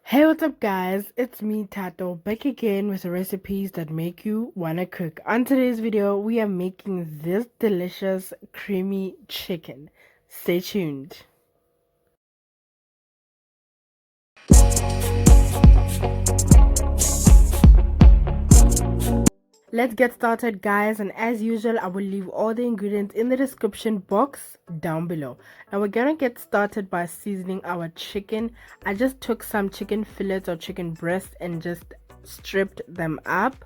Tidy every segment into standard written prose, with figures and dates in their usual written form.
Hey, what's up, guys? It's me, Tato, back again with the recipes that make you wanna cook. On today's video, we are making this delicious creamy chicken. Stay tuned. Let's get started, guys, and as usual I will leave all the ingredients in the description box down below. Now we're gonna get started by seasoning our chicken. I just took some chicken fillets or chicken breast and just stripped them up,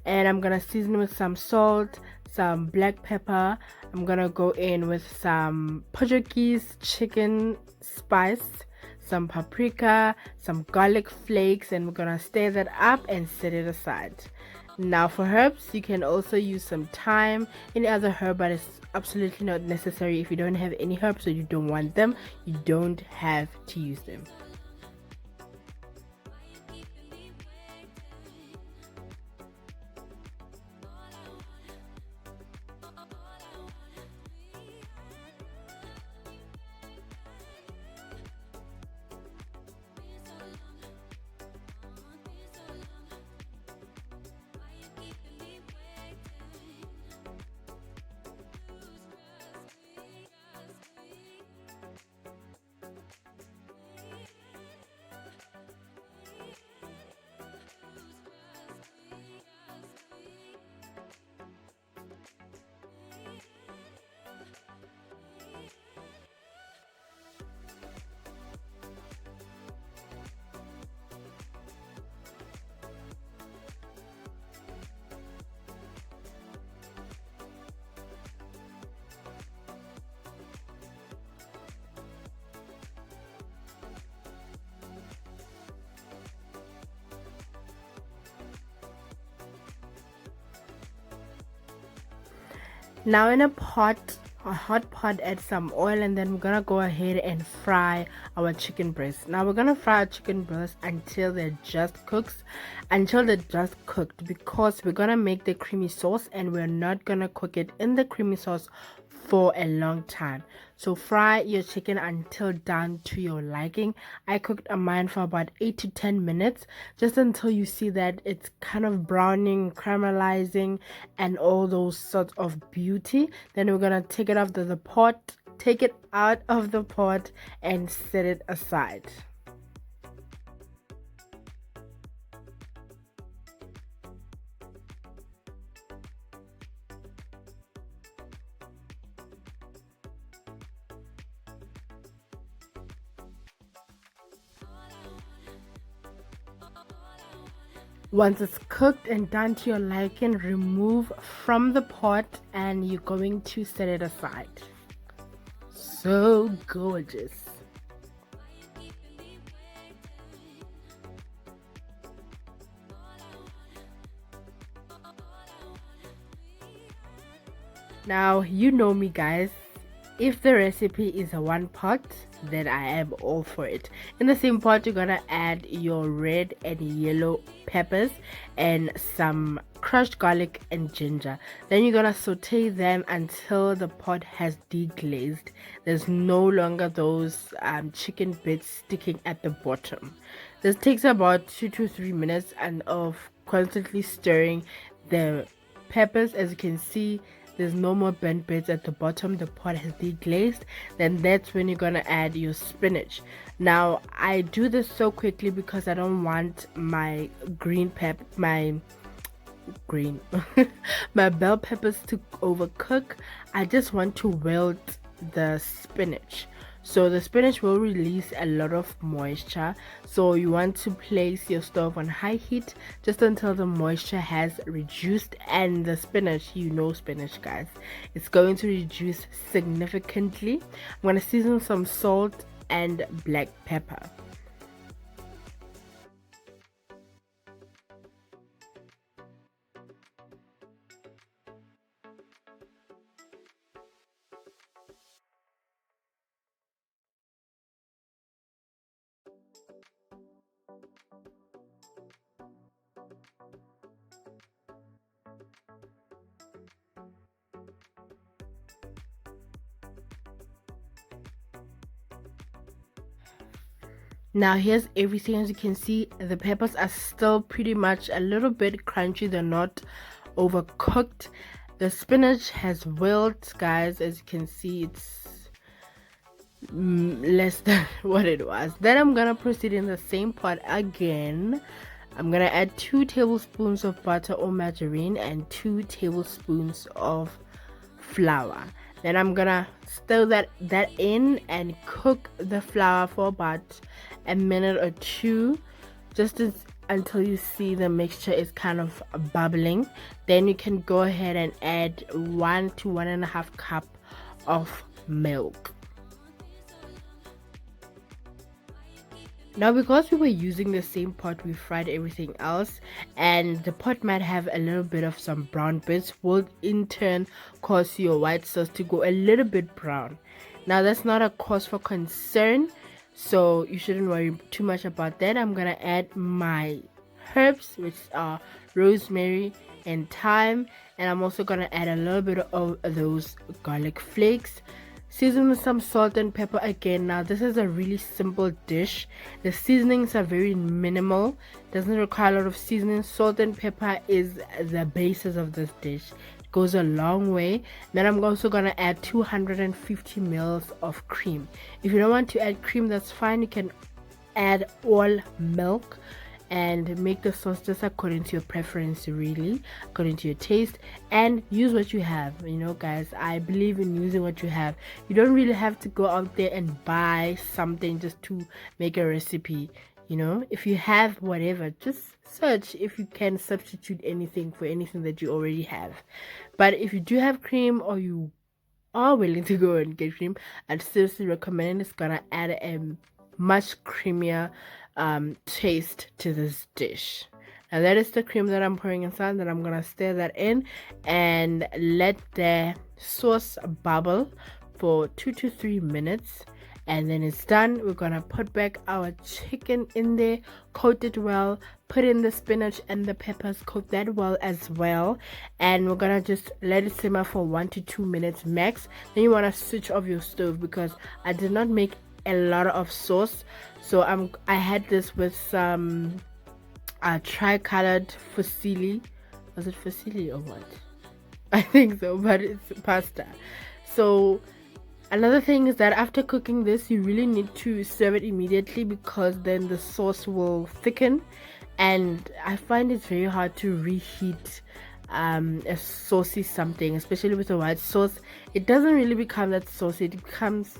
and I'm gonna season with some salt, some black pepper. I'm gonna go in with some Portuguese chicken spice, some paprika, some garlic flakes, and we're gonna stir that up and set it aside. Now for herbs, you can also use some thyme, any other herb, but it's absolutely not necessary. If you don't have any herbs or you don't want them, you don't have to use them. Now in a hot pot, add some oil, and then we're gonna go ahead and fry our chicken breast. Now we're gonna fry our chicken breast until they're just cooked, because we're gonna make the creamy sauce and we're not gonna cook it in the creamy sauce for a long time. So fry your chicken until done to your liking. I cooked mine for about 8 to 10 minutes, just until you see that it's kind of browning, caramelizing, and all those sorts of beauty. Then we're gonna take it out of the pot, and set it aside. Once it's cooked and done to your liking, remove from the pot and you're going to set it aside. So gorgeous. Now, you know me, guys. If the recipe is a one pot, then I am all for it. In the same pot, you're gonna add your red and yellow peppers and some crushed garlic and ginger. Then you're gonna saute them until the pot has deglazed. There's no longer those chicken bits sticking at the bottom. This takes about 2 to 3 minutes and of constantly stirring the peppers. As you can see, there's no more burnt bits at the bottom. The pot has deglazed. Then that's when you're gonna add your spinach. Now I do this so quickly because I don't want my my bell peppers to overcook. I just want to wilt the spinach. So the spinach will release a lot of moisture, so you want to place your stove on high heat just until the moisture has reduced. And the spinach, you know spinach, guys, it's going to reduce significantly. I'm going to season some salt and black pepper. Now here's everything. As you can see, the peppers are still pretty much a little bit crunchy. They're not overcooked. The spinach has wilted, guys. As you can see, it's less than what it was. Then I'm gonna proceed in the same pot again. I'm gonna add 2 tablespoons of butter or margarine and 2 tablespoons of flour. Then I'm gonna stir that in and cook the flour for about a minute or two, just until you see the mixture is kind of bubbling. Then you can go ahead and add 1 to 1.5 cup of milk. Now, because we were using the same pot we fried everything else, and the pot might have a little bit of some brown bits, will in turn cause your white sauce to go a little bit brown. Now, that's not a cause for concern, so you shouldn't worry too much about that. I'm gonna add my herbs, which are rosemary and thyme, and I'm also gonna add a little bit of those garlic flakes. Season with some salt and pepper again. Now this is a really simple dish. The seasonings are very minimal, doesn't require a lot of seasoning. Salt and pepper is the basis of this dish. It goes a long way. Then I'm also gonna add 250 ml of cream. If you don't want to add cream, that's fine. You can add all milk and make the sauce just according to your preference, really according to your taste, and use what you have. You know, guys, I believe in using what you have. You don't really have to go out there and buy something just to make a recipe. You know, if you have whatever, just search if you can substitute anything for anything that you already have. But if you do have cream, or you are willing to go and get cream, I'd seriously recommend it. It's gonna add a much creamier taste to this dish. Now that is the cream that I'm pouring inside. Then I'm gonna stir that in and let the sauce bubble for 2 to 3 minutes, and then it's done. We're gonna put back our chicken in there, coat it well, put in the spinach and the peppers, coat that well as well, and we're gonna just let it simmer for 1 to 2 minutes max. Then you want to switch off your stove, because I did not make a lot of sauce, so I had this with some tricolored fusilli. Was it fusilli or what? I think so, but it's pasta. So another thing is that after cooking this, you really need to serve it immediately, because then the sauce will thicken, and I find it's very hard to reheat a saucy something, especially with a white sauce. It doesn't really become that saucy. It becomes,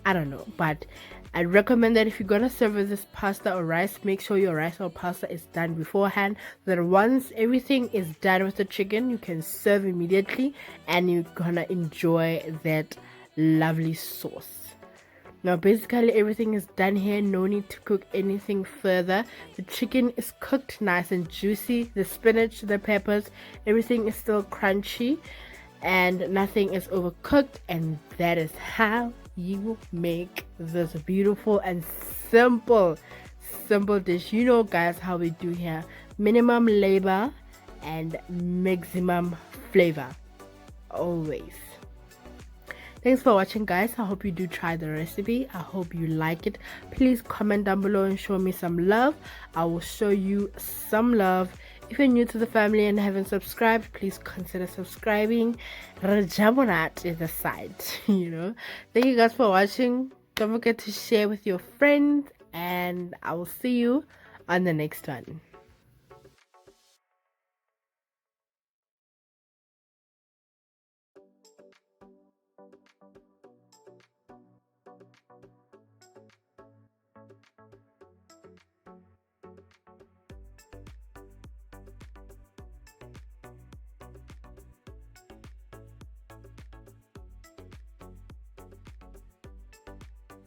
I don't know, but I recommend that if you're gonna serve with this pasta or rice, make sure your rice or pasta is done beforehand, so that once everything is done with the chicken, you can serve immediately and you're gonna enjoy that lovely sauce. Now basically everything is done here. No need to cook anything further. The chicken is cooked nice and juicy. The spinach, the peppers, everything is still crunchy, and nothing is overcooked, and that is how you make this beautiful and simple dish. You know, guys, how we do here: minimum labor and maximum flavor, always. Thanks for watching, guys. I hope you do try the recipe. I hope you like it. Please comment down below and show me some love. I will show you some love. If you're new to the family and haven't subscribed, please consider subscribing. Rajabonat is the site, you know. Thank you guys for watching. Don't forget to share with your friends, and I will see you on the next one.